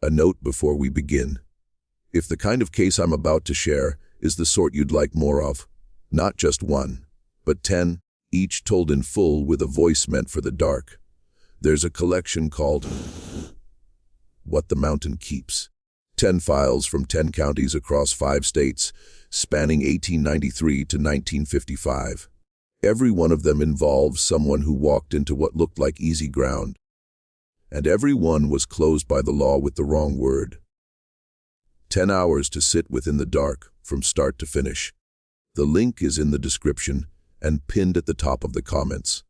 A note before we begin. If the kind of case I'm about to share is the sort you'd like more of, not just one, but 10, each told in full with a voice meant for the dark, there's a collection called What the Mountain Keeps. 10 files from 10 counties across 5 states, spanning 1893 to 1955. Every one of them involves someone who walked into what looked like easy ground. And every one was closed by the law with the wrong word. 10 hours to sit within the dark, from start to finish. The link is in the description and pinned at the top of the comments.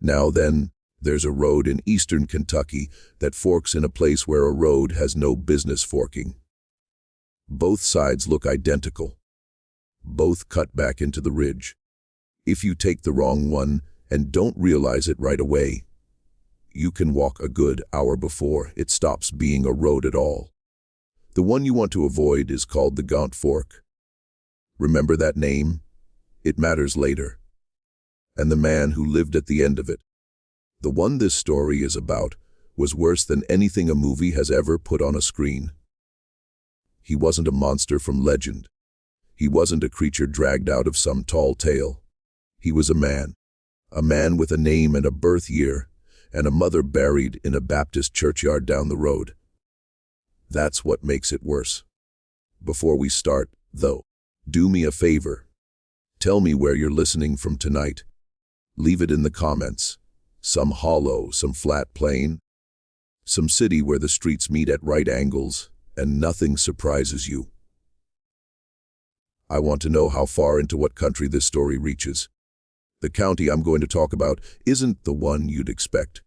Now then, there's a road in eastern Kentucky that forks in a place where a road has no business forking. Both sides look identical. Both cut back into the ridge. If you take the wrong one and don't realize it right away, you can walk a good hour before it stops being a road at all. The one you want to avoid is called the Gaunt Fork. Remember that name? It matters later. And the man who lived at the end of it. The one this story is about was worse than anything a movie has ever put on a screen. He wasn't a monster from legend. He wasn't a creature dragged out of some tall tale. He was a man with a name and a birth year, and a mother buried in a Baptist churchyard down the road. That's what makes it worse. Before we start, though, do me a favor. Tell me where you're listening from tonight. Leave it in the comments. Some hollow, some flat plain. Some city where the streets meet at right angles, and nothing surprises you. I want to know how far into what country this story reaches. The county I'm going to talk about isn't the one you'd expect.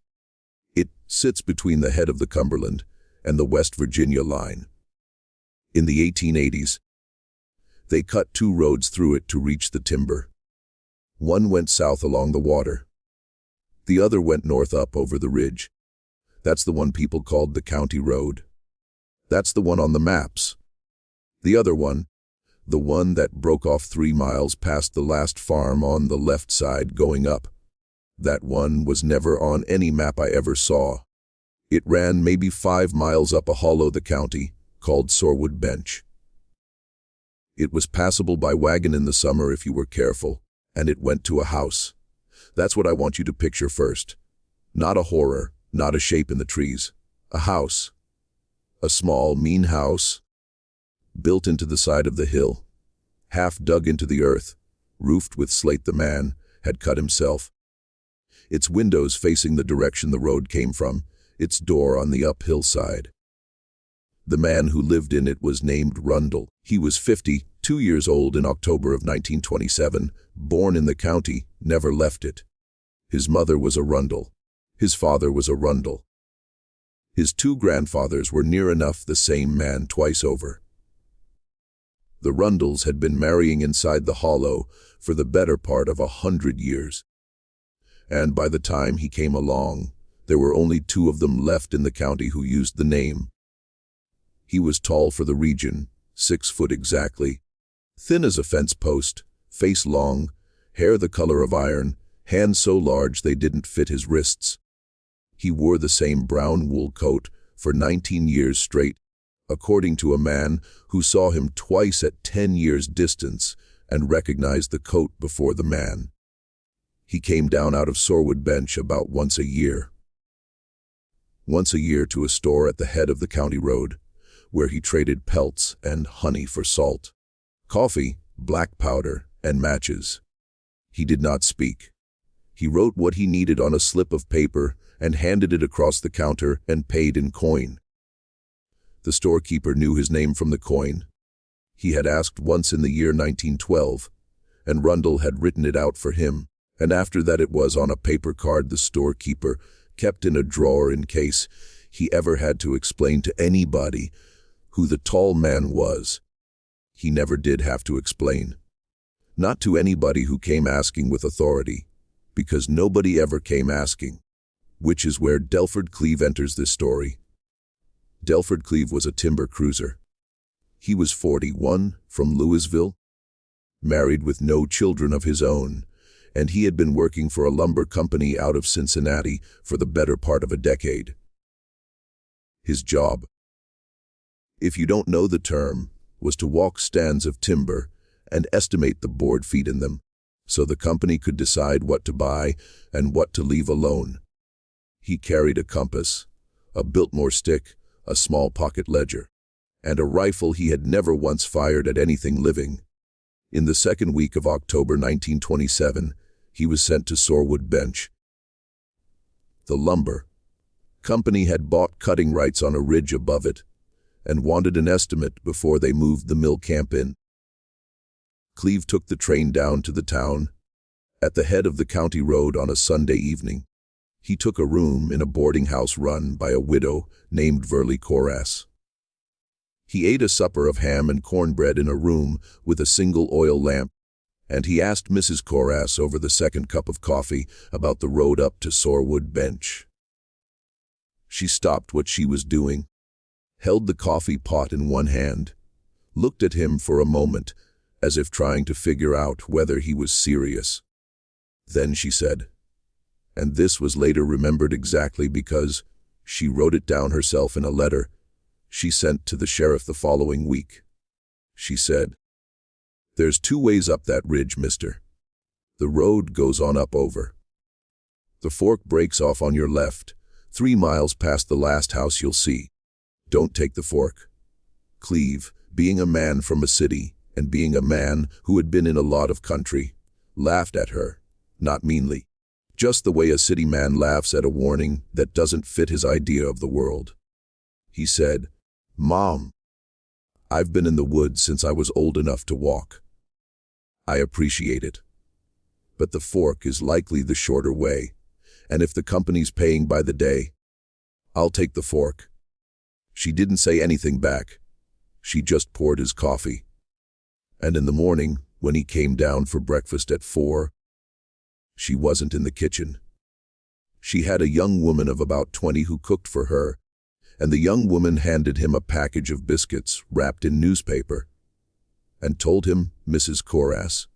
It sits between the head of the Cumberland and the West Virginia line. In the 1880s, they cut 2 roads through it to reach the timber. One went south along the water. The other went north up over the ridge. That's the one people called the county road. That's the one on the maps. The other one, the one that broke off 3 miles past the last farm on the left side going up. That one was never on any map I ever saw. It ran maybe 5 miles up a hollow the county, called Sourwood Bench. It was passable by wagon in the summer if you were careful, and it went to a house. That's what I want you to picture first. Not a horror, not a shape in the trees. A house. A small, mean house, built into the side of the hill, half dug into the earth, roofed with slate the man had cut himself. Its windows facing the direction the road came from, its door on the uphill side. The man who lived in it was named Rundle. He was 52 years old in October of 1927, born in the county, never left it. His mother was a Rundle. His father was a Rundle. His 2 grandfathers were near enough the same man twice over. The Rundles had been marrying inside the hollow for the better part of 100 years. And by the time he came along, there were only 2 of them left in the county who used the name. He was tall for the region, 6 foot exactly, thin as a fence post, face long, hair the color of iron, hands so large they didn't fit his wrists. He wore the same brown wool coat for 19 years straight, according to a man who saw him twice at 10 years' distance and recognized the coat before the man. He came down out of Sourwood Bench about once a year. Once a year to a store at the head of the county road, where he traded pelts and honey for salt, coffee, black powder, and matches. He did not speak. He wrote what he needed on a slip of paper and handed it across the counter and paid in coin. The storekeeper knew his name from the coin. He had asked once in the year 1912, and Rundle had written it out for him, and after that it was on a paper card the storekeeper kept in a drawer in case he ever had to explain to anybody who the tall man was. He never did have to explain. Not to anybody who came asking with authority, because nobody ever came asking, which is where Delford Cleve enters this story. Delford Cleve was a timber cruiser. He was 41, from Louisville, married with no children of his own, and he had been working for a lumber company out of Cincinnati for the better part of a decade. His job, if you don't know the term, was to walk stands of timber and estimate the board feet in them, so the company could decide what to buy and what to leave alone. He carried a compass, a Biltmore stick, a small pocket ledger, and a rifle he had never once fired at anything living. In the second week of October 1927, he was sent to Sourwood Bench. The lumber company had bought cutting rights on a ridge above it and wanted an estimate before they moved the mill camp in. Cleve took the train down to the town, at the head of the county road on a Sunday evening. He took a room in a boarding house run by a widow named Verley Corass. He ate a supper of ham and cornbread in a room with a single oil lamp, and he asked Mrs. Corass over the second cup of coffee about the road up to Sourwood Bench. She stopped what she was doing, held the coffee pot in one hand, looked at him for a moment, as if trying to figure out whether he was serious. Then she said, and this was later remembered exactly because she wrote it down herself in a letter she sent to the sheriff the following week. She said, "There's two ways up that ridge, mister. The road goes on up over. The fork breaks off on your left, 3 miles past the last house you'll see. Don't take the fork." Cleve, being a man from a city and being a man who had been in a lot of country, laughed at her, not meanly, just the way a city man laughs at a warning that doesn't fit his idea of the world. He said, "Mom, I've been in the woods since I was old enough to walk. I appreciate it. But the fork is likely the shorter way, and if the company's paying by the day, I'll take the fork." She didn't say anything back. She just poured his coffee. And in the morning, when he came down for breakfast at 4, she wasn't in the kitchen. She had a young woman of about 20 who cooked for her, and the young woman handed him a package of biscuits wrapped in newspaper and told him Mrs. Corass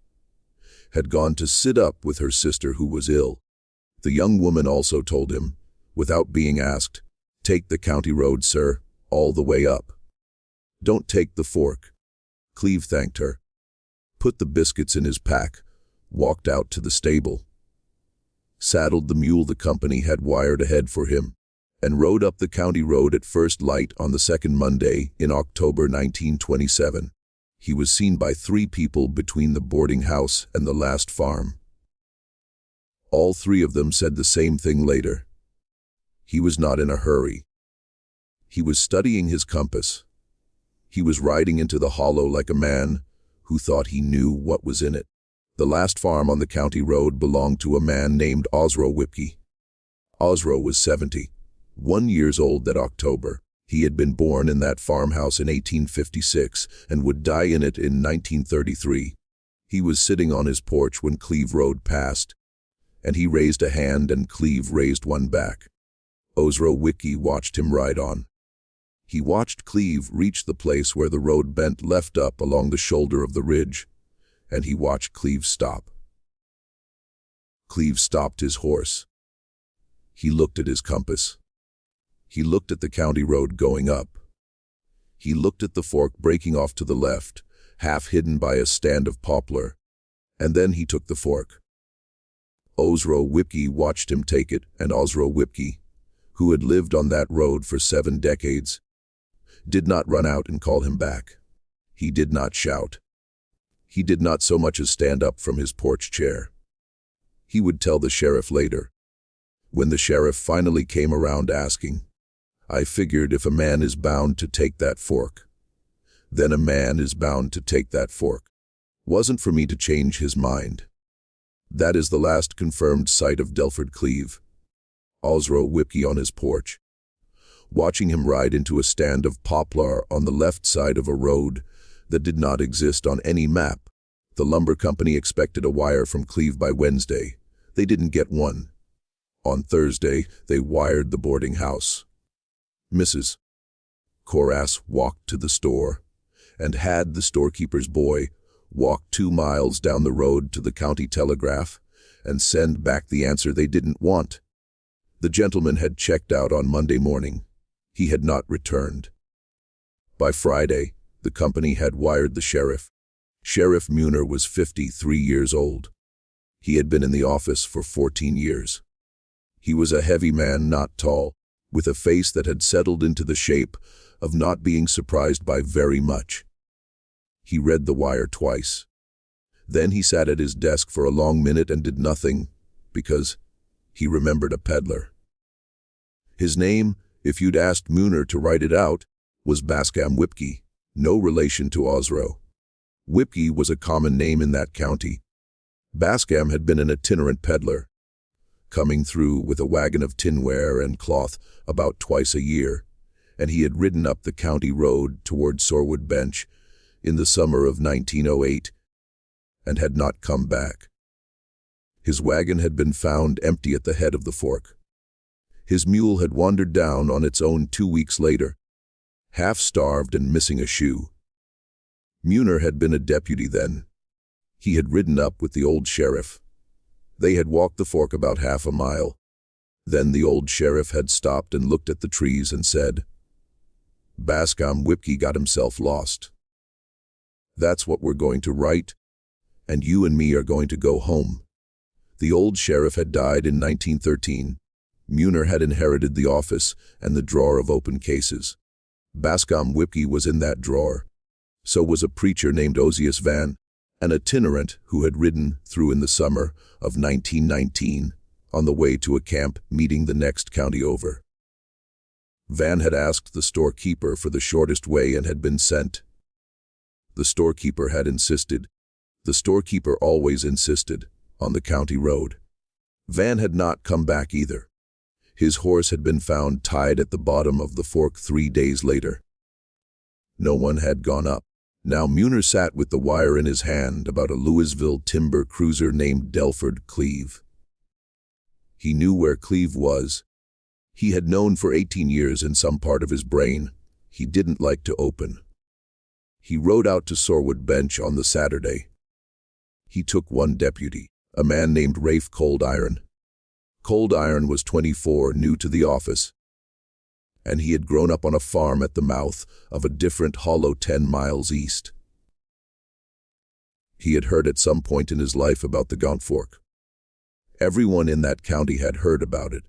had gone to sit up with her sister who was ill. The young woman also told him, without being asked, "Take the county road, sir, all the way up. Don't take the fork." Cleve thanked her, put the biscuits in his pack, walked out to the stable, saddled the mule the company had wired ahead for him, and rode up the county road at first light on the second Monday in October 1927. He was seen by 3 people between the boarding house and the last farm. All 3 of them said the same thing later. He was not in a hurry. He was studying his compass. He was riding into the hollow like a man who thought he knew what was in it. The last farm on the county road belonged to a man named Osrow Whipkey. Osrow was 71 years old that October. He had been born in that farmhouse in 1856 and would die in it in 1933. He was sitting on his porch when Cleve rode past, and he raised a hand and Cleve raised one back. Osrow Whipkey watched him ride on. He watched Cleve reach the place where the road bent left up along the shoulder of the ridge, and he watched Cleve stop. Cleve stopped his horse. He looked at his compass. He looked at the county road going up. He looked at the fork breaking off to the left, half hidden by a stand of poplar, and then he took the fork. Osrow Whipkey watched him take it, and Osrow Whipkey, who had lived on that road for 7 decades, did not run out and call him back. He did not shout. He did not so much as stand up from his porch chair. He would tell the sheriff later. When the sheriff finally came around asking, "I figured if a man is bound to take that fork, then a man is bound to take that fork. Wasn't for me to change his mind." That is the last confirmed sight of Delford Cleve. Osrow Whipkey on his porch, watching him ride into a stand of poplar on the left side of a road that did not exist on any map. The lumber company expected a wire from Cleve by Wednesday. They didn't get one. On Thursday, they wired the boarding house. Mrs. Corass walked to the store and had the storekeeper's boy walk 2 miles down the road to the county telegraph and send back the answer they didn't want. The gentleman had checked out on Monday morning. He had not returned. By Friday, the company had wired the sheriff. Sheriff Muner was 53 years old. He had been in the office for 14 years. He was a heavy man, not tall, with a face that had settled into the shape of not being surprised by very much. He read the wire twice. Then he sat at his desk for a long minute and did nothing, because he remembered a peddler. His name, if you'd asked Muner to write it out, was Bascom Whipkey, no relation to Osro. Whipkey was a common name in that county. Bascom had been an itinerant peddler, coming through with a wagon of tinware and cloth about twice a year, and he had ridden up the county road toward Sourwood Bench in the summer of 1908 and had not come back. His wagon had been found empty at the head of the fork. His mule had wandered down on its own 2 weeks later, half-starved and missing a shoe. Muner had been a deputy then. He had ridden up with the old sheriff. They had walked the fork about half a mile. Then the old sheriff had stopped and looked at the trees and said, "Bascom Whipkey got himself lost. That's what we're going to write, and you and me are going to go home." The old sheriff had died in 1913. Muner had inherited the office and the drawer of open cases. Bascom Whipkey was in that drawer. So was a preacher named Osius Van, an itinerant who had ridden through in the summer of 1919 on the way to a camp meeting the next county over. Van had asked the storekeeper for the shortest way and had been sent. The storekeeper had insisted. The storekeeper always insisted on the county road. Van had not come back either. His horse had been found tied at the bottom of the fork 3 days later. No one had gone up. Now Muner sat with the wire in his hand about a Louisville timber cruiser named Delford Cleve. He knew where Cleve was. He had known for 18 years in some part of his brain. He didn't like to open. He rode out to Sourwood Bench on the Saturday. He took one deputy, a man named Rafe Cold Iron. Cold Iron was 24, new to the office, and he had grown up on a farm at the mouth of a different hollow 10 miles east. He had heard at some point in his life about the Gaunt Fork. Everyone in that county had heard about it.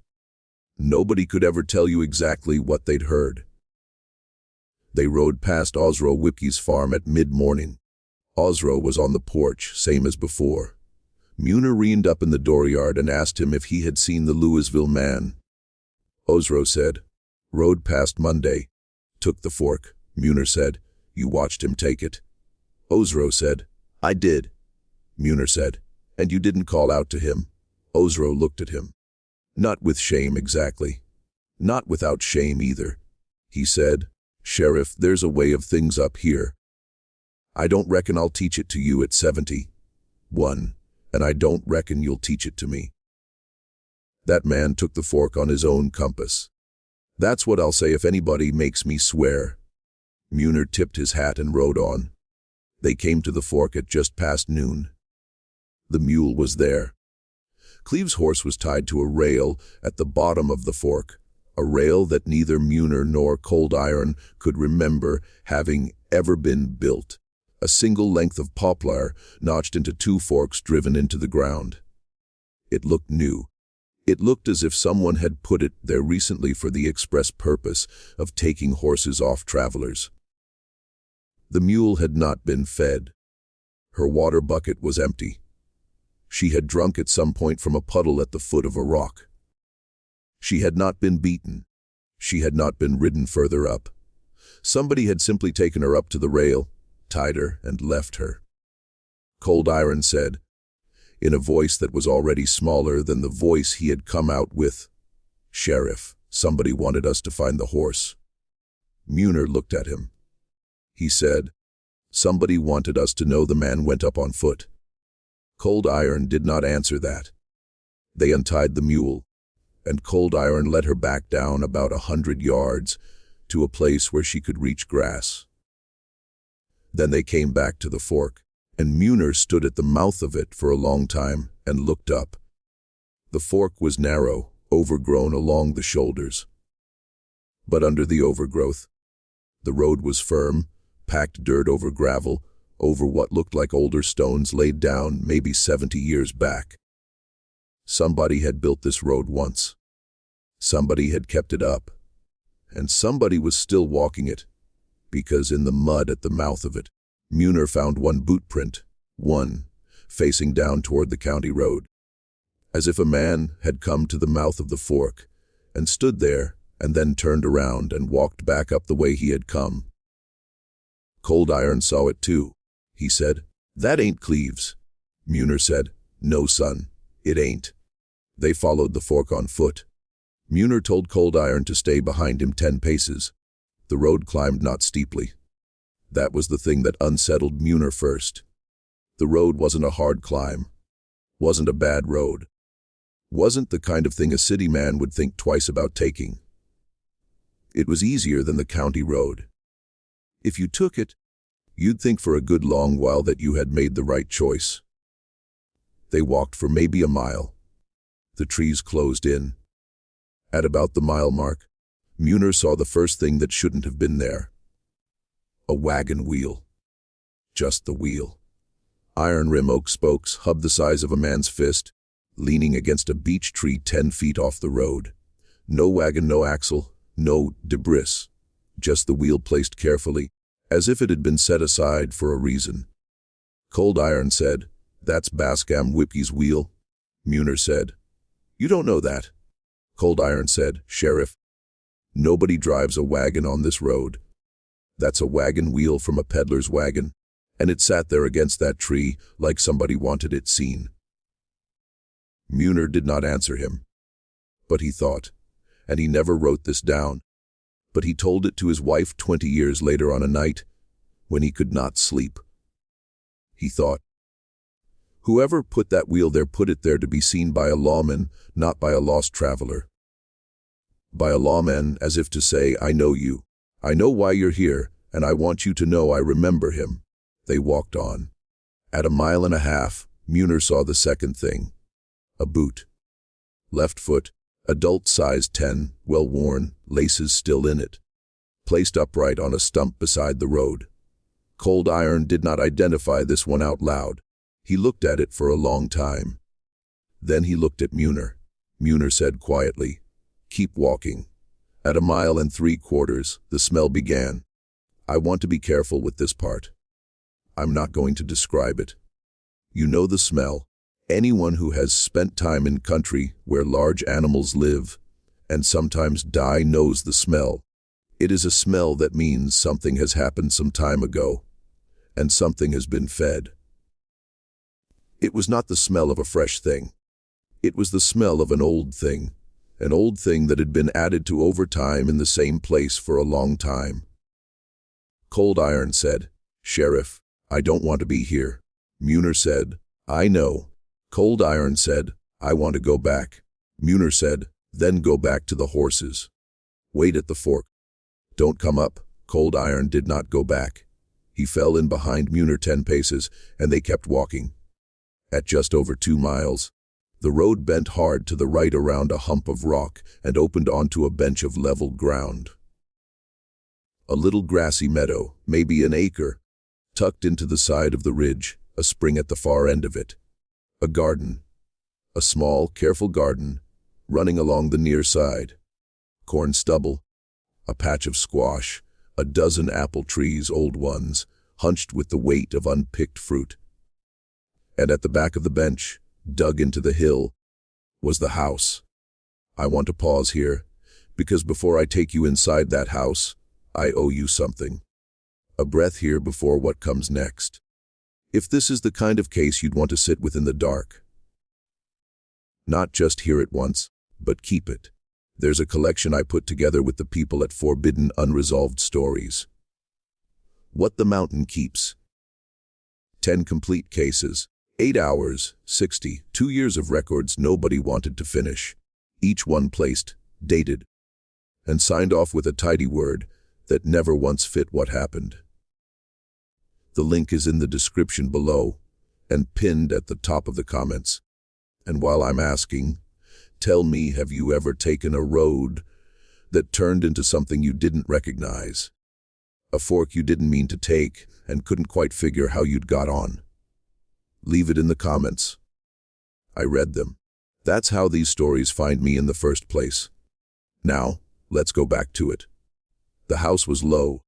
Nobody could ever tell you exactly what they'd heard. They rode past Osro Whipkey's farm at mid-morning. Osro was on the porch, same as before. Muner reined up in the dooryard and asked him if he had seen the Louisville man. Osro said, "Rode past Monday. Took the fork." Muner said, "You watched him take it?" Osro said, "I did." Muner said, "And you didn't call out to him?" Osro looked at him. Not with shame exactly. Not without shame either. He said, "Sheriff, there's a way of things up here. I don't reckon I'll teach it to you at 71, and I don't reckon you'll teach it to me." That man took the fork on his own compass. That's what I'll say if anybody makes me swear. Muner tipped his hat and rode on. They came to the fork at just past noon. The mule was there. Cleve's horse was tied to a rail at the bottom of the fork, a rail that neither Muner nor Cold Iron could remember having ever been built. A single length of poplar notched into 2 forks driven into the ground. It looked new. It looked as if someone had put it there recently for the express purpose of taking horses off travelers. The mule had not been fed. Her water bucket was empty. She had drunk at some point from a puddle at the foot of a rock. She had not been beaten. She had not been ridden further up. Somebody had simply taken her up to the rail, tied her, and left her. Cold Iron said, in a voice that was already smaller than the voice he had come out with, "Sheriff, somebody wanted us to find the horse." Muner looked at him. He said, "Somebody wanted us to know the man went up on foot." Cold Iron did not answer that. They untied the mule, and Cold Iron led her back down about 100 yards to a place where she could reach grass. Then they came back to the fork, and Muner stood at the mouth of it for a long time and looked up. The fork was narrow, overgrown along the shoulders. But under the overgrowth, The road was firm, packed dirt over gravel, over what looked like older stones laid down maybe 70 years back. Somebody had built this road once. Somebody had kept it up. And somebody was still walking it, because in the mud at the mouth of it, Muir found one boot print, one, facing down toward the county road. As if a man had come to the mouth of the fork and stood there and then turned around and walked back up the way he had come. Cold Iron saw it too. He said, "That ain't Cleves." Muir said, "No, son, it ain't." They followed the fork on foot. Muir told Cold Iron to stay behind him 10 paces. The road climbed not steeply. That was the thing that unsettled Muir first. The road wasn't a hard climb. Wasn't a bad road. Wasn't the kind of thing a city man would think twice about taking. It was easier than the county road. If you took it, you'd think for a good long while that you had made the right choice. They walked for maybe a mile. The trees closed in. At about the mile mark, Muir saw the first thing that shouldn't have been there. A wagon wheel. Just the wheel. Iron rim oak spokes, hub the size of a man's fist, leaning against a beech tree 10 feet off the road. No wagon, no axle, no debris. Just the wheel placed carefully, as if it had been set aside for a reason. Cold Iron said, "That's Bascom Whippy's wheel." Muir said, "You don't know that." Cold Iron said, "Sheriff, nobody drives a wagon on this road. That's a wagon wheel from a peddler's wagon, and it sat there against that tree like somebody wanted it seen." Muir did not answer him. But he thought, and he never wrote this down, but he told it to his wife 20 years later on a night when he could not sleep. He thought, whoever put that wheel there put it there to be seen by a lawman, not by a lost traveler. By a lawman, as if to say, "I know you. I know why you're here, and I want you to know I remember him." They walked on. At a mile and a half, Muir saw the second thing. A boot. Left foot, adult size 10, well worn, laces still in it. Placed upright on a stump beside the road. Cold Iron did not identify this one out loud. He looked at it for a long time. Then he looked at Muir. Muir said quietly, "Keep walking." At a mile and 3/4, the smell began. I want to be careful with this part. I'm not going to describe it. You know the smell. Anyone who has spent time in country where large animals live and sometimes die knows the smell. It is a smell that means something has happened some time ago, and something has been fed. It was not the smell of a fresh thing. It was the smell of an old thing that had been added to over time in the same place for a long time. Cold Iron said, "Sheriff, I don't want to be here." Muir said, "I know." Cold Iron said, "I want to go back." Muir said, "Then go back to the horses. Wait at the fork. Don't come up." Cold Iron did not go back. He fell in behind Muir 10 paces, and they kept walking. At just over 2 miles, the road bent hard to the right around a hump of rock and opened onto a bench of level ground. A little grassy meadow, maybe an acre, tucked into the side of the ridge, a spring at the far end of it. A garden, a small, careful garden, running along the near side. Corn stubble, a patch of squash, a dozen apple trees, old ones, hunched with the weight of unpicked fruit. And at the back of the bench, dug into the hill, was the house. I want to pause here, because before I take you inside that house, I owe you something. A breath here before what comes next. If this is the kind of case you'd want to sit with in the dark. Not just hear it once, but keep it. There's a collection I put together with the people at Forbidden Unresolved Stories. What the Mountain Keeps. 10 complete cases, 8 hours, 60, 2 years of records nobody wanted to finish. Each one placed, dated, and signed off with a tidy word that never once fit what happened. The link is in the description below and pinned at the top of the comments. And while I'm asking, tell me, have you ever taken a road that turned into something you didn't recognize? A fork you didn't mean to take and couldn't quite figure how you'd got on. Leave it in the comments. I read them. That's how these stories find me in the first place. Now, let's go back to it. The house was low,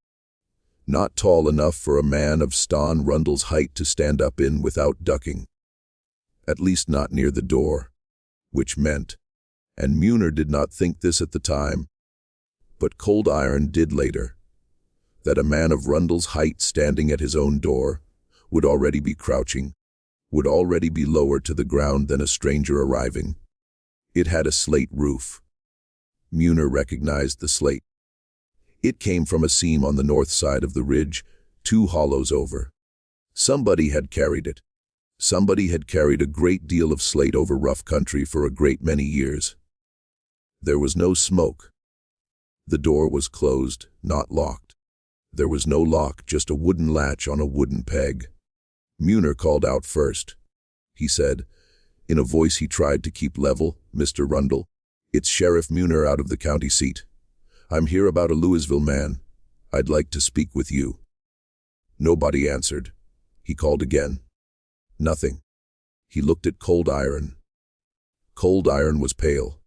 not tall enough for a man of Ston Rundle's height to stand up in without ducking. At least not near the door, which meant, and Muner did not think this at the time, but Cold Iron did later, that a man of Rundle's height standing at his own door would already be crouching, would already be lower to the ground than a stranger arriving. It had a slate roof. Muner recognized the slate. It came from a seam on the north side of the ridge, 2 hollows over. Somebody had carried it. Somebody had carried a great deal of slate over rough country for a great many years. There was no smoke. The door was closed, not locked. There was no lock, just a wooden latch on a wooden peg. Muner called out first. He said, in a voice he tried to keep level, "Mr. Rundle, it's Sheriff Muner out of the county seat. I'm here about a Louisville man. I'd like to speak with you." Nobody answered. He called again. Nothing. He looked at Cold Iron. Cold Iron was pale.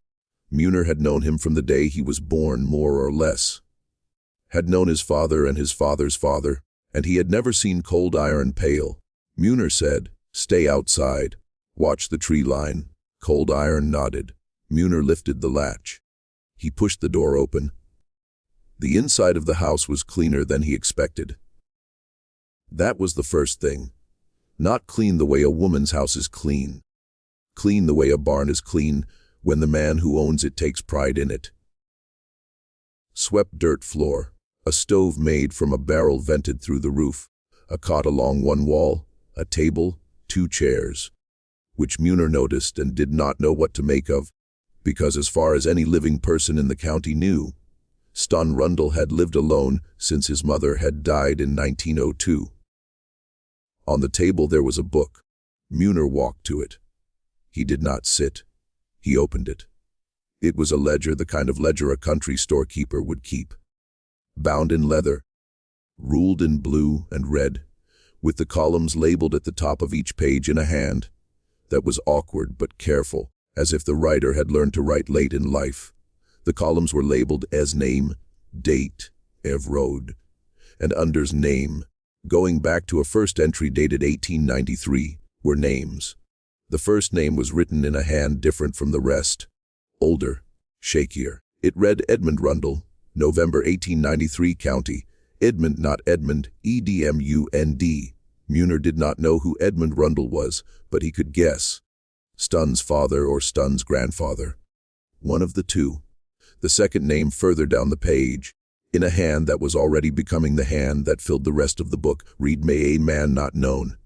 Muner had known him from the day he was born, more or less. Had known his father and his father's father, and he had never seen Cold Iron pale. Muner said, "Stay outside. Watch the tree line." Cold Iron nodded. Muner lifted the latch. He pushed the door open. The inside of the house was cleaner than he expected. That was the first thing. Not clean the way a woman's house is clean. Clean the way a barn is clean when the man who owns it takes pride in it. Swept dirt floor, a stove made from a barrel vented through the roof, a cot along one wall, a table, 2 chairs, which Muner noticed and did not know what to make of, because as far as any living person in the county knew, Ston Rundle had lived alone since his mother had died in 1902. On the table there was a book. Muner walked to it. He did not sit. He opened it. It was a ledger, the kind of ledger a country storekeeper would keep. Bound in leather, ruled in blue and red, with the columns labeled at the top of each page in a hand that was awkward but careful, as if the writer had learned to write late in life. The columns were labeled as name, date, Evrod, and under's name, going back to a first entry dated 1893, were names. The first name was written in a hand different from the rest, older, shakier. It read Edmund Rundle, November 1893, county, Edmund, not Edmund, Edmund. Muner did not know who Edmund Rundle was, but he could guess. Ston's father or Ston's grandfather. One of the two. The second name further down the page, in a hand that was already becoming the hand that filled the rest of the book, read May a man not known.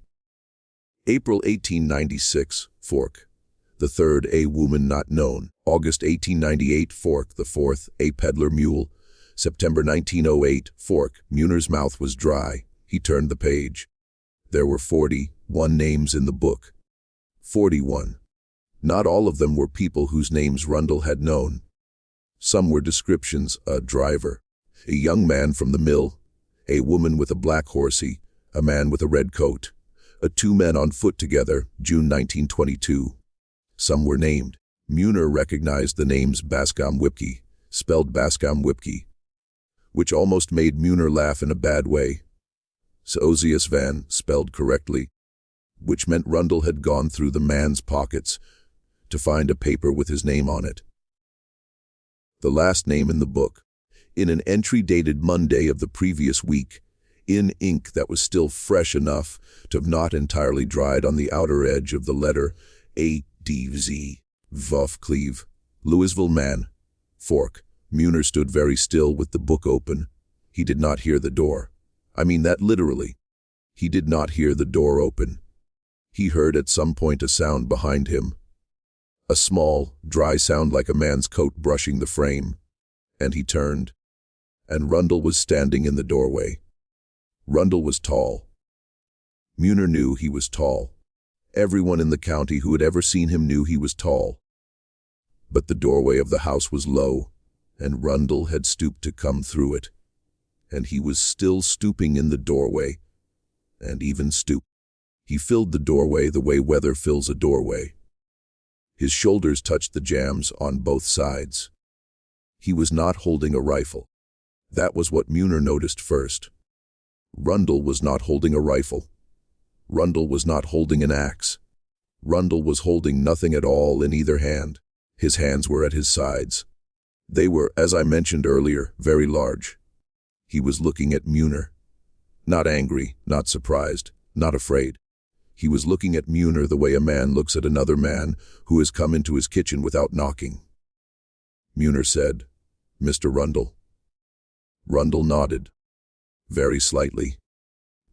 April 1896, Fork. The third, a woman not known. August 1898, Fork. The fourth, a peddler mule. September 1908, Fork. Muner's mouth was dry. He turned the page. There were 41 names in the book. 41. Not all of them were people whose names Rundle had known. Some were descriptions: a driver, a young man from the mill, a woman with a black horsey, a man with a red coat, 2 men on foot together, June 1922. Some were named. Muner recognized the names Bascom Whipkey, spelled Bascom Whipkey, which almost made Muner laugh in a bad way. Sozius Van, spelled correctly, which meant Rundle had gone through the man's pockets to find a paper with his name on it. The last name in the book, in an entry dated Monday of the previous week, in ink that was still fresh enough to have not entirely dried on the outer edge of the letter, A.D.Z. Voff Cleve, Louisville man, Fork. Muner stood very still with the book open. He did not hear the door. I mean that literally. He did not hear the door open. He heard at some point a sound behind him. A small, dry sound like a man's coat brushing the frame. And he turned. And Rundle was standing in the doorway. Rundle was tall. Muner knew he was tall. Everyone in the county who had ever seen him knew he was tall. But the doorway of the house was low, and Rundle had stooped to come through it. and he was still stooping in the doorway, and even stoop. He filled the doorway the way weather fills a doorway. His shoulders touched the jambs on both sides. He was not holding a rifle. That was what Muner noticed first. Rundle was not holding a rifle. Rundle was not holding an axe. Rundle was holding nothing at all in either hand. His hands were at his sides. They were, as I mentioned earlier, very large. He was looking at Muner. Not angry, not surprised, not afraid. He was looking at Muner the way a man looks at another man who has come into his kitchen without knocking. Muner said, "Mr. Rundle." Rundle nodded. Very slightly.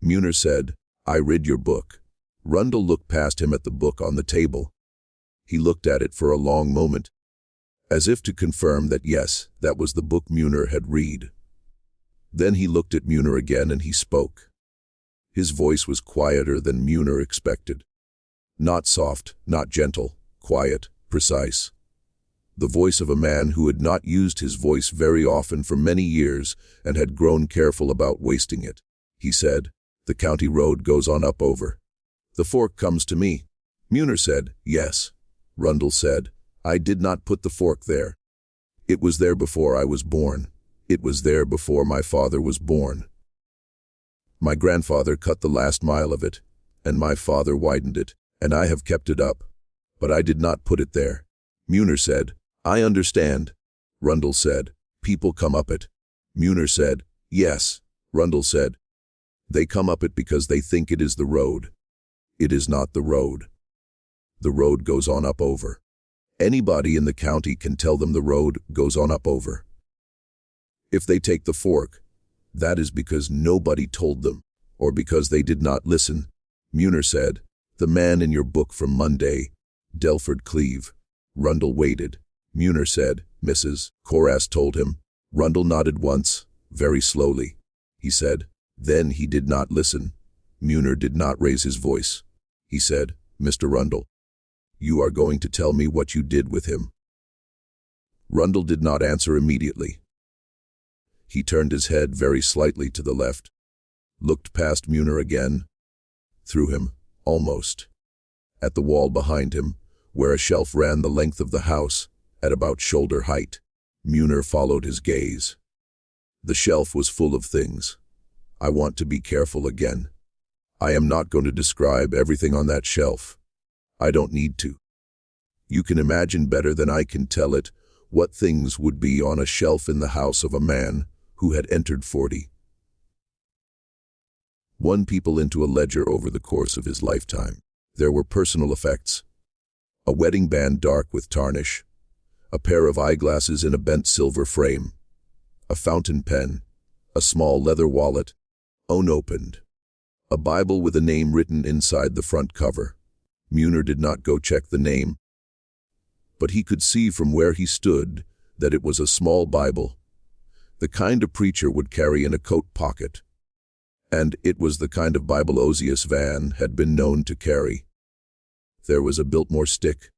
Muner said, "I read your book." Rundle looked past him at the book on the table. He looked at it for a long moment, as if to confirm that yes, that was the book Muner had read. Then he looked at Muner again and he spoke. His voice was quieter than Muner expected. Not soft, not gentle, quiet, precise. The voice of a man who had not used his voice very often for many years and had grown careful about wasting it. He said, "The county road goes on up over. The fork comes to me." Muner said, "Yes." Rundle said, "I did not put the fork there. It was there before I was born. It was there before my father was born. My grandfather cut the last mile of it, and my father widened it, and I have kept it up. But I did not put it there." Muner said, "I understand." Rundle said, "People come up it." Muner said, "Yes." Rundle said, "They come up it because they think it is the road. It is not the road. The road goes on up over. Anybody in the county can tell them the road goes on up over. If they take the fork, that is because nobody told them, or because they did not listen." Muner said, "The man in your book from Monday, Delford Cleve." Rundle waited. Muner said, "Mrs. Coras told him." Rundle nodded once, very slowly. He said, "Then he did not listen." Muner did not raise his voice. He said, "Mr. Rundle, you are going to tell me what you did with him." Rundle did not answer immediately. He turned his head very slightly to the left, looked past Muner again, through him, almost, at the wall behind him, where a shelf ran the length of the house, at about shoulder height. Muner followed his gaze. The shelf was full of things. I want to be careful again. I am not going to describe everything on that shelf. I don't need to. You can imagine better than I can tell it what things would be on a shelf in the house of a man who had entered 40. One people into a ledger over the course of his lifetime. There were personal effects. A wedding band dark with tarnish, a pair of eyeglasses in a bent silver frame, a fountain pen, a small leather wallet, unopened, a Bible with a name written inside the front cover. Muner did not go check the name, but he could see from where he stood that it was a small Bible, the kind a preacher would carry in a coat pocket, and it was the kind of Bible Osius Van had been known to carry. There was a Biltmore stick,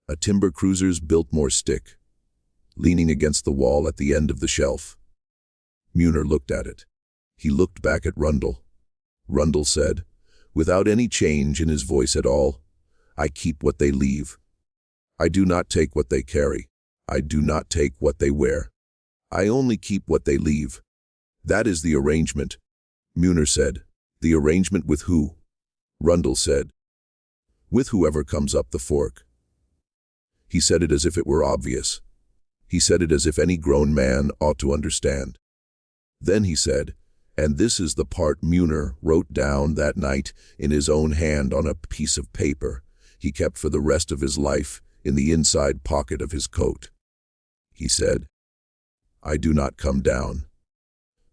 a timber cruiser's Biltmore stick, leaning against the wall at the end of the shelf. Muner looked at it. He looked back at Rundle. Rundle said, without any change in his voice at all, "I keep what they leave. I do not take what they carry. I do not take what they wear. I only keep what they leave. That is the arrangement." Muner said, "The arrangement with who?" Rundle said, "With whoever comes up the fork." He said it as if it were obvious. He said it as if any grown man ought to understand. Then he said, and this is the part Muner wrote down that night in his own hand on a piece of paper he kept for the rest of his life in the inside pocket of his coat. He said, "I do not come down.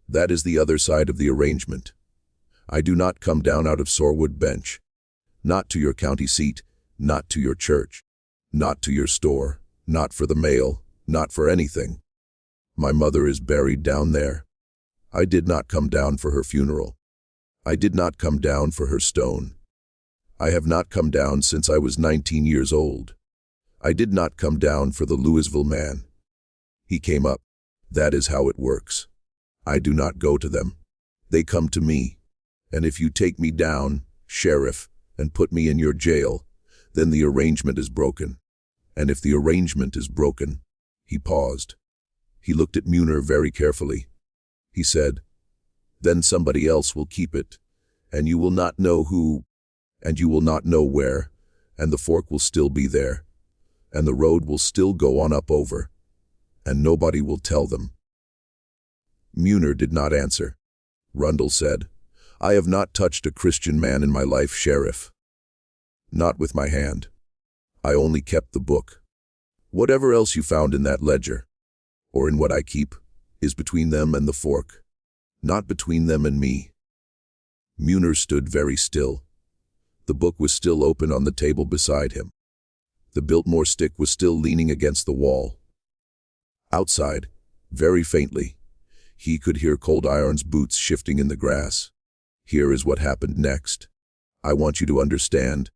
That is the other side of the arrangement. I do not come down out of Sourwood Bench. Not to your county seat, not to your church, not to your store, not for the mail, not for anything. My mother is buried down there. I did not come down for her funeral. I did not come down for her stone. I have not come down since I was 19 years old. I did not come down for the Louisville man. He came up. That is how it works. I do not go to them. They come to me. And if you take me down, sheriff, and put me in your jail, then the arrangement is broken. And if the arrangement is broken—" He paused. He looked at Muner very carefully. He said, "Then somebody else will keep it, and you will not know who, and you will not know where, and the fork will still be there, and the road will still go on up over, and nobody will tell them." Muner did not answer. Rundle said, "I have not touched a Christian man in my life, sheriff. Not with my hand. I only kept the book. Whatever else you found in that ledger, or in what I keep, is between them and the fork, not between them and me." Muner stood very still. The book was still open on the table beside him. The Biltmore stick was still leaning against the wall. Outside, very faintly, he could hear Cold Iron's boots shifting in the grass. "Here is what happened next. I want you to understand.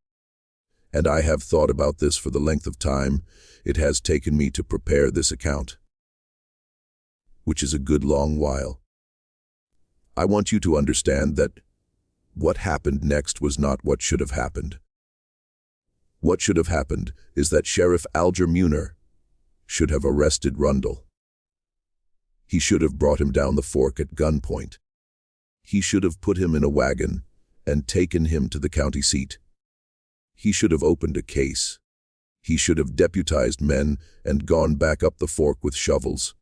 And I have thought about this for the length of time it has taken me to prepare this account, which is a good long while. I want you to understand that what happened next was not what should have happened. What should have happened is that Sheriff Alger Muner should have arrested Rundle. He should have brought him down the fork at gunpoint. He should have put him in a wagon and taken him to the county seat. He should have opened a case. He should have deputized men and gone back up the fork with shovels.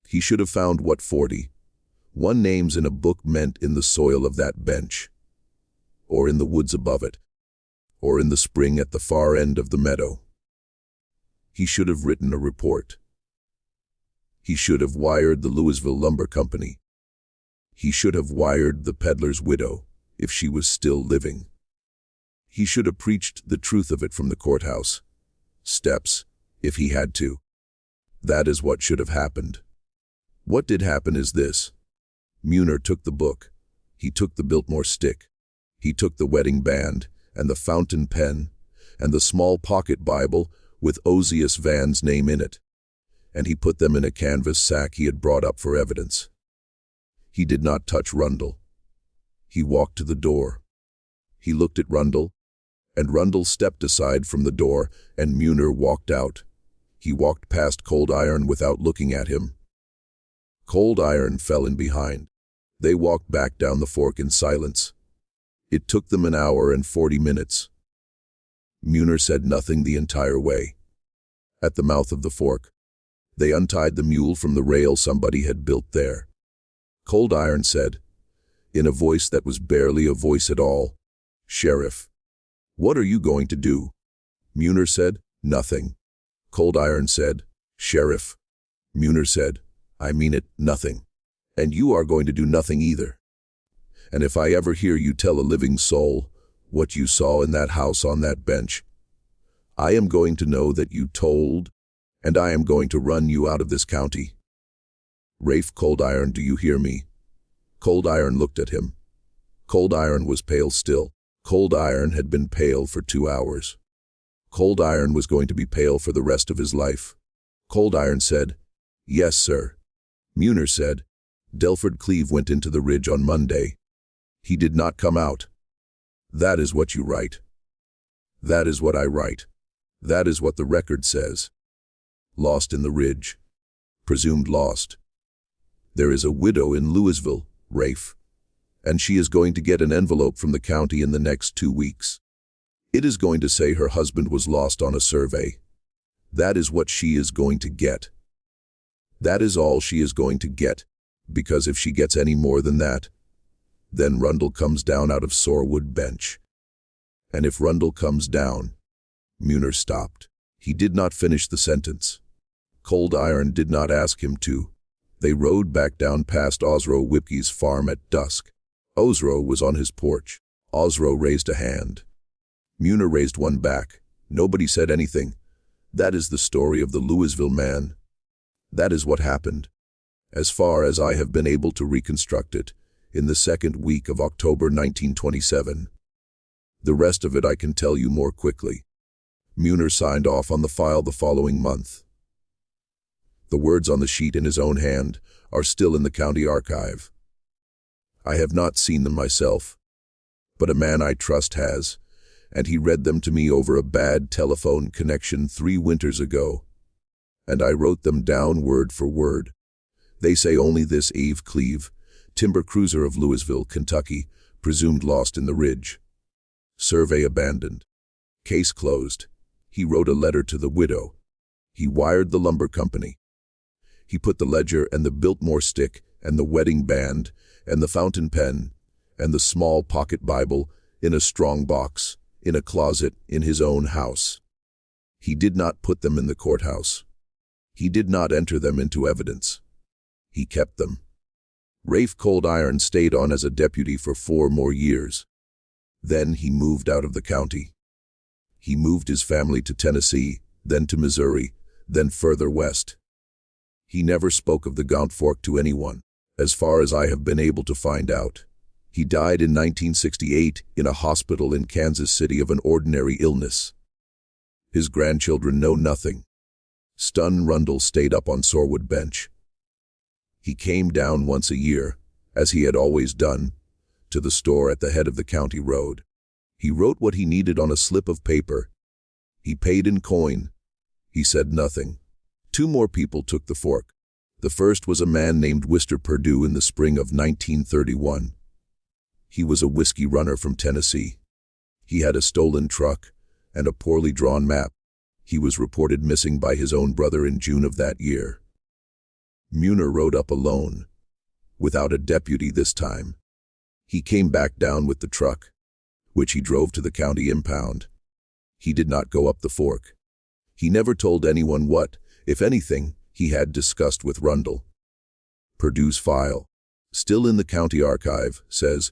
He should have found what 41 names in a book meant in the soil of that bench, or in the woods above it, or in the spring at the far end of the meadow. He should have written a report. He should have wired the Louisville Lumber Company. He should have wired the peddler's widow, if she was still living. He should have preached the truth of it from the courthouse steps, if he had to. That is what should have happened. What did happen is this. Muner took the book. He took the Biltmore stick. He took the wedding band, and the fountain pen, and the small pocket Bible with Ozias Van's name in it, and he put them in a canvas sack he had brought up for evidence. He did not touch Rundle. He walked to the door. He looked at Rundle, and Rundle stepped aside from the door, and Muner walked out. He walked past Cold Iron without looking at him. Cold Iron fell in behind. They walked back down the fork in silence. It took them an hour and 40 minutes. Muner said nothing the entire way. At the mouth of the fork, they untied the mule from the rail somebody had built there. Cold Iron said, in a voice that was barely a voice at all, "Sheriff, what are you going to do?" Muner said, "Nothing." Cold Iron said, "Sheriff." Muner said, "I mean it, nothing. And you are going to do nothing either. And if I ever hear you tell a living soul what you saw in that house on that bench, I am going to know that you told, and I am going to run you out of this county. Rafe Cold Iron, do you hear me?" Cold Iron looked at him. Cold Iron was pale still. Cold Iron had been pale for 2 hours. Cold Iron was going to be pale for the rest of his life. Cold Iron said, "Yes, sir." Muner said, "Delford Cleve went into the ridge on Monday. He did not come out." "That is what you write." "That is what I write. That is what the record says. Lost in the ridge. Presumed lost. There is a widow in Louisville, Rafe, and she is going to get an envelope from the county in the next 2 weeks. It is going to say her husband was lost on a survey. That is what she is going to get. That is all she is going to get, because if she gets any more than that, then Rundle comes down out of Sourwood Bench. And if Rundle comes down—" Muner stopped. He did not finish the sentence. Cold Iron did not ask him to. They rode back down past Osro Whipkey's farm at dusk. Osro was on his porch. Osro raised a hand. Muner raised one back. Nobody said anything. That is the story of the Louisville man. That is what happened, as far as I have been able to reconstruct it, in the second week of October 1927. The rest of it I can tell you more quickly. Muner signed off on the file the following month. The words on the sheet in his own hand are still in the county archive. I have not seen them myself, but a man I trust has, and he read them to me over a bad telephone connection 3 winters ago, and I wrote them down word for word. They say only this: Ave Cleve, timber cruiser of Louisville, Kentucky, presumed lost in the ridge. Survey abandoned. Case closed. He wrote a letter to the widow. He wired the lumber company. He put the ledger and the Biltmore stick and the wedding band and the fountain pen and the small pocket Bible in a strong box, in a closet in his own house. He did not put them in the courthouse. He did not enter them into evidence. He kept them. Rafe Cold Iron stayed on as a deputy for 4 more years. Then he moved out of the county. He moved his family to Tennessee, then to Missouri, then further west. He never spoke of the Gaunt Fork to anyone, as far as I have been able to find out. He died in 1968 in a hospital in Kansas City of an ordinary illness. His grandchildren know nothing. Ston Rundle stayed up on Sourwood Bench. He came down once a year, as he had always done, to the store at the head of the county road. He wrote what he needed on a slip of paper. He paid in coin. He said nothing. 2 more people took the fork. The first was a man named Wister Perdue in the spring of 1931. He was a whiskey runner from Tennessee. He had a stolen truck and a poorly drawn map. He was reported missing by his own brother in June of that year. Muner rode up alone, without a deputy this time. He came back down with the truck, which he drove to the county impound. He did not go up the fork. He never told anyone what, if anything, he had discussed with Rundle. Perdue's file, still in the county archive, says,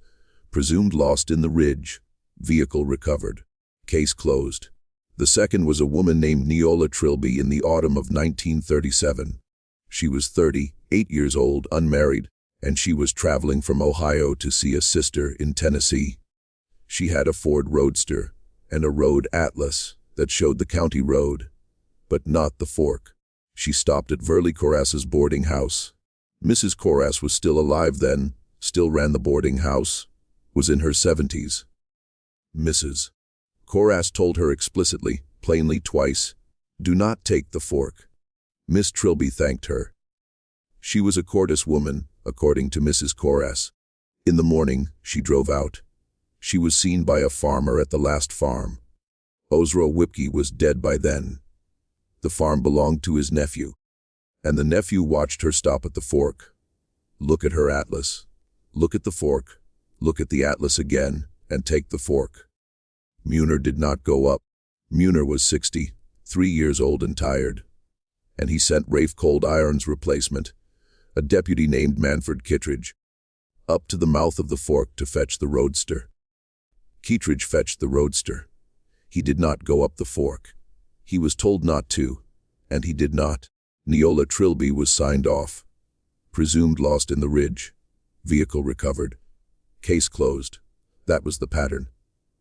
presumed lost in the ridge, vehicle recovered, case closed. The second was a woman named Neola Trilby in the autumn of 1937. She was 38 years old, unmarried, and she was traveling from Ohio to see a sister in Tennessee. She had a Ford Roadster and a road atlas that showed the county road, but not the fork. She stopped at Verley Corras's boarding house. Mrs. Corras was still alive then, still ran the boarding house, was in her 70s. Mrs. Corras told her explicitly, plainly twice, do not take the fork. Miss Trilby thanked her. She was a courteous woman, according to Mrs. Corras. In the morning, she drove out. She was seen by a farmer at the last farm. Ozro Whipke was dead by then. The farm belonged to his nephew, and the nephew watched her stop at the fork. Look at her atlas. Look at the fork. Look at the atlas again, and take the fork. Muner did not go up. Muner was 63 years old and tired, and he sent Rafe Cold Iron's replacement, a deputy named Manford Kittredge, up to the mouth of the fork to fetch the roadster. Kittredge fetched the roadster. He did not go up the fork. He was told not to, and he did not. Neola Trilby was signed off. Presumed lost in the ridge. Vehicle recovered. Case closed. That was the pattern.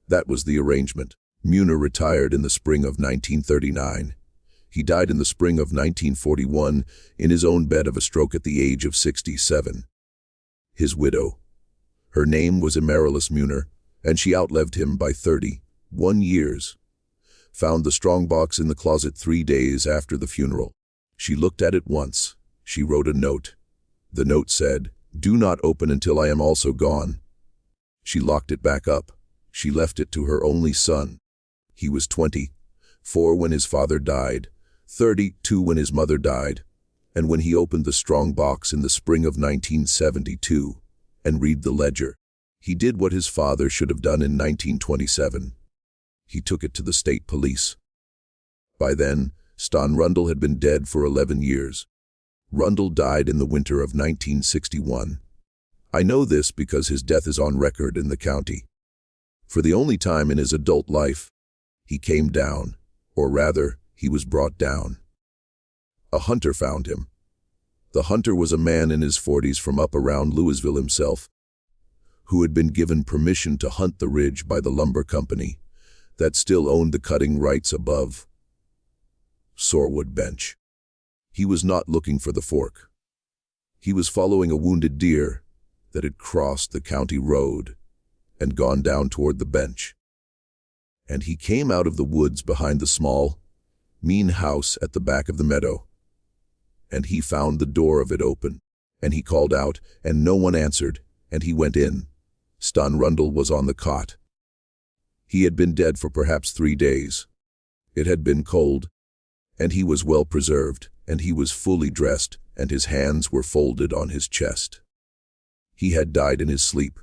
That was the arrangement. Muner retired in the spring of 1939. He died in the spring of 1941 in his own bed of a stroke at the age of 67. His widow. Her name was Amaryllis Muner, and she outlived him by 31 years. Found the strongbox in the closet 3 days after the funeral. She looked at it once. She wrote a note. The note said, do not open until I am also gone. She locked it back up. She left it to her only son. He was 24 when his father died, 32 when his mother died, and when he opened the strong box in the spring of 1972 and read the ledger, he did what his father should have done in 1927. He took it to the state police. By then, Ston Rundle had been dead for 11 years. Rundle died in the winter of 1961. I know this because his death is on record in the county. For the only time in his adult life, he came down, or rather, he was brought down. A hunter found him. The hunter was a man in his 40s from up around Louisville himself, who had been given permission to hunt the ridge by the lumber company that still owned the cutting rights above Sourwood Bench. He was not looking for the fork. He was following a wounded deer that had crossed the county road and gone down toward the bench. And he came out of the woods behind the small, mean house at the back of the meadow. And he found the door of it open, and he called out, and no one answered, and he went in. Ston Rundle was on the cot. He had been dead for perhaps 3 days. It had been cold, and he was well preserved, and he was fully dressed, and his hands were folded on his chest. He had died in his sleep.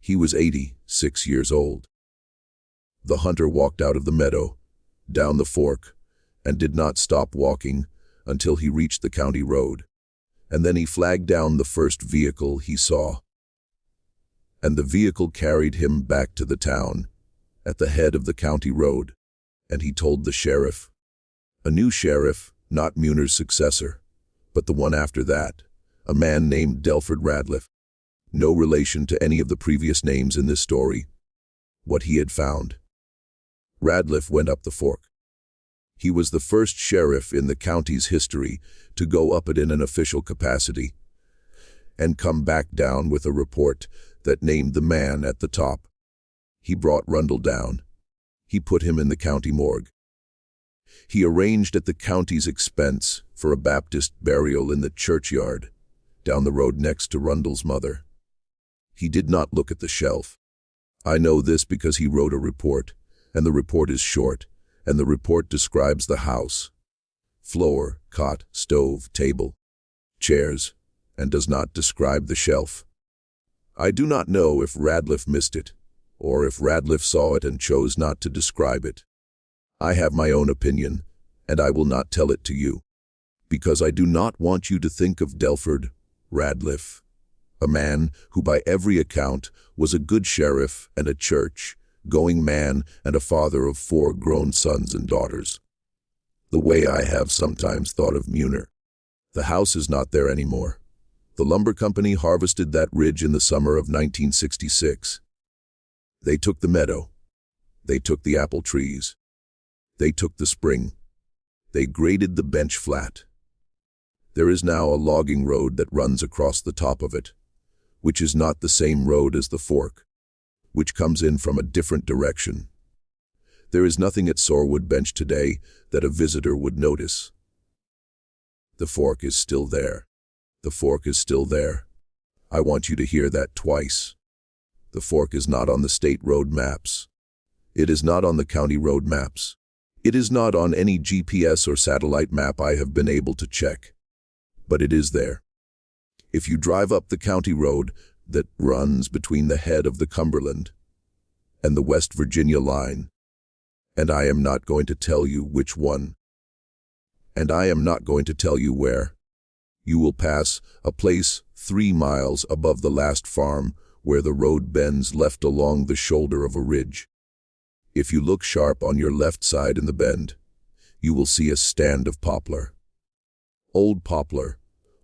He was 86 years old. The hunter walked out of the meadow, down the fork, and did not stop walking until he reached the county road. And then he flagged down the first vehicle he saw. And the vehicle carried him back to the town, at the head of the county road, and he told the sheriff. A new sheriff, not Muner's successor, but the one after that, a man named Delford Radliff. No relation to any of the previous names in this story. What he had found. Radliff went up the fork. He was the first sheriff in the county's history to go up it in an official capacity, and come back down with a report that named the man at the top. He brought Rundle down. He put him in the county morgue. He arranged at the county's expense for a Baptist burial in the churchyard, down the road next to Rundle's mother. He did not look at the shelf. I know this because he wrote a report, and the report is short, and the report describes the house. Floor, cot, stove, table, chairs, and does not describe the shelf. I do not know if Radliff missed it, or if Radliff saw it and chose not to describe it. I have my own opinion, and I will not tell it to you, because I do not want you to think of Delford Radliff, a man who by every account was a good sheriff and a church-going man and a father of 4 grown sons and daughters. The way I have sometimes thought of Muner. The house is not there anymore. The lumber company harvested that ridge in the summer of 1966. They took the meadow. They took the apple trees. They took the spring. They graded the bench flat. There is now a logging road that runs across the top of it, which is not the same road as the fork, which comes in from a different direction. There is nothing at Sourwood Bench today that a visitor would notice. The fork is still there. The fork is still there. I want you to hear that twice. The fork is not on the state road maps. It is not on the county road maps. It is not on any GPS or satellite map I have been able to check. But it is there. If you drive up the county road that runs between the head of the Cumberland and the West Virginia line, and I am not going to tell you which one, and I am not going to tell you where, you will pass a place 3 miles above the last farm where the road bends left along the shoulder of a ridge. If you look sharp on your left side in the bend, you will see a stand of poplar. Old poplar,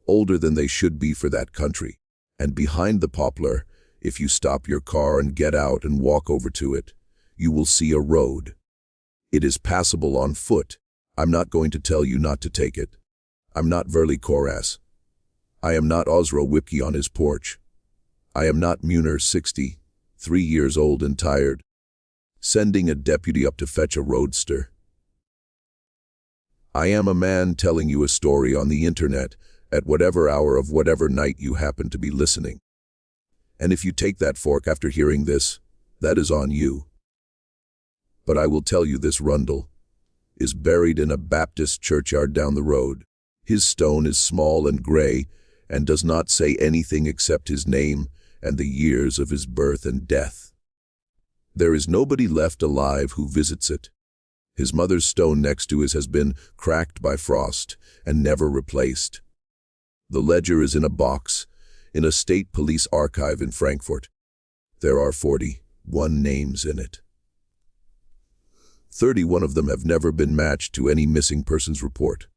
older than they should be for that country. And behind the poplar, if you stop your car and get out and walk over to it, you will see a road. It is passable on foot. I'm not going to tell you not to take it. I'm not Verley Koras. I am not Osro Whipke on his porch. I am not Muner, 63 years old and tired, sending a deputy up to fetch a roadster. I am a man telling you a story on the internet at whatever hour of whatever night you happen to be listening. And if you take that fork after hearing this, that is on you. But I will tell you this Rundle is buried in a Baptist churchyard down the road. His stone is small and gray and does not say anything except his name and the years of his birth and death. There is nobody left alive who visits it. His mother's stone next to his has been cracked by frost and never replaced. The ledger is in a box in a state police archive in Frankfurt. There are 41 names in it. 31 of them have never been matched to any missing persons report.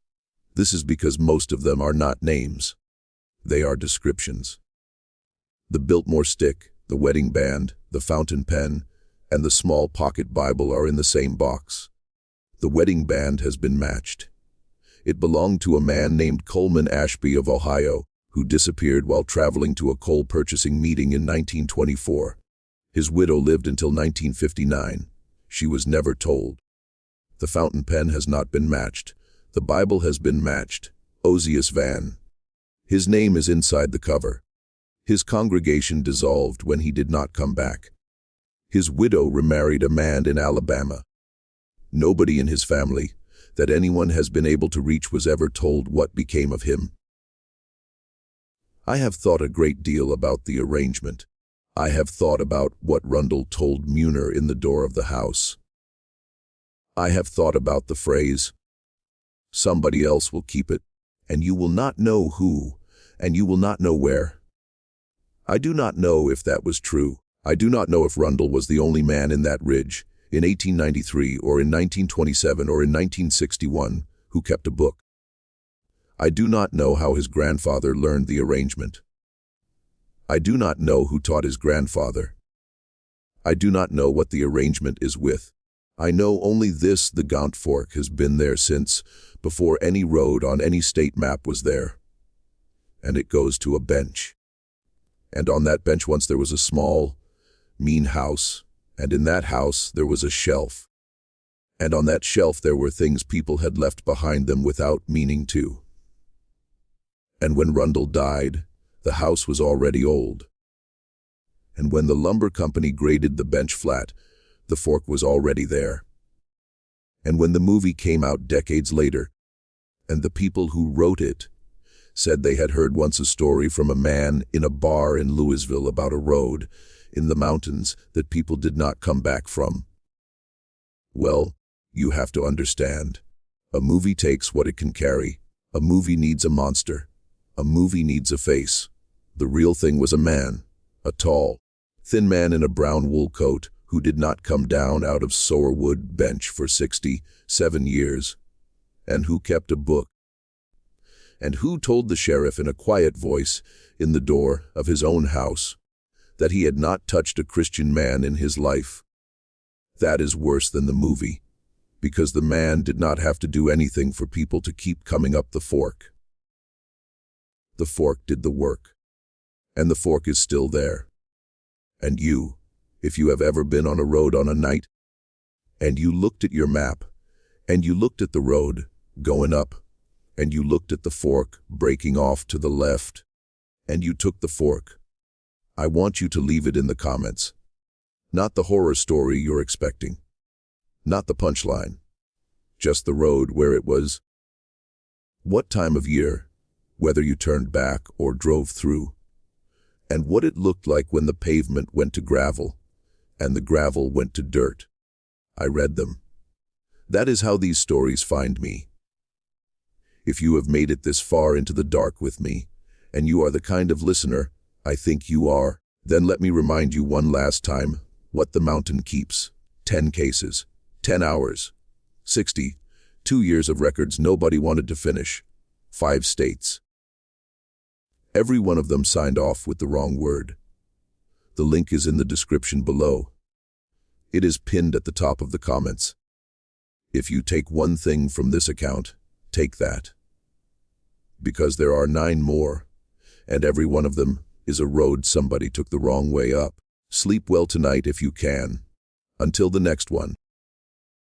This is because most of them are not names. They are descriptions. The Biltmore stick, the wedding band, the fountain pen, and the small pocket Bible are in the same box. The wedding band has been matched. It belonged to a man named Coleman Ashby of Ohio, who disappeared while traveling to a coal purchasing meeting in 1924. His widow lived until 1959. She was never told. The fountain pen has not been matched. The Bible has been matched. Ozias Van. His name is inside the cover. His congregation dissolved when he did not come back. His widow remarried a man in Alabama. Nobody in his family, that anyone has been able to reach, was ever told what became of him. I have thought a great deal about the arrangement. I have thought about what Rundle told Muir in the door of the house. I have thought about the phrase, "Somebody else will keep it, and you will not know who, and you will not know where." I do not know if that was true. I do not know if Rundle was the only man in that ridge, in 1893 or in 1927 or in 1961, who kept a book. I do not know how his grandfather learned the arrangement. I do not know who taught his grandfather. I do not know what the arrangement is with. I know only this: the Gaunt Fork has been there since, before any road on any state map was there. And it goes to a bench. And on that bench once there was a small, mean house, and in that house there was a shelf. And on that shelf there were things people had left behind them without meaning to. And when Rundle died, the house was already old. And when the lumber company graded the bench flat, the fork was already there. And when the movie came out decades later, and the people who wrote it said they had heard once a story from a man in a bar in Louisville about a road in the mountains that people did not come back from. Well, you have to understand. A movie takes what it can carry. A movie needs a monster. A movie needs a face. The real thing was a man, a tall, thin man in a brown wool coat who did not come down out of Sourwood Bench for 67 years, and who kept a book, and who told the sheriff in a quiet voice in the door of his own house that he had not touched a Christian man in his life. That is worse than the movie, because the man did not have to do anything for people to keep coming up the fork. The fork did the work, and the fork is still there. And you, if you have ever been on a road on a night, and you looked at your map, and you looked at the road going up, and you looked at the fork breaking off to the left, and you took the fork, I want you to leave it in the comments. Not the horror story you're expecting. Not the punchline. Just the road where it was. What time of year, whether you turned back or drove through, and what it looked like when the pavement went to gravel, and the gravel went to dirt. I read them. That is how these stories find me. If you have made it this far into the dark with me, and you are the kind of listener I think you are, then let me remind you one last time what the mountain keeps. 10 cases, 10 hours, 60, 2 years of records nobody wanted to finish, 5 states. Every one of them signed off with the wrong word. The link is in the description below. It is pinned at the top of the comments. If you take one thing from this account, take that. Because there are 9 more, and every one of them is a road somebody took the wrong way up. Sleep well tonight if you can. Until the next one.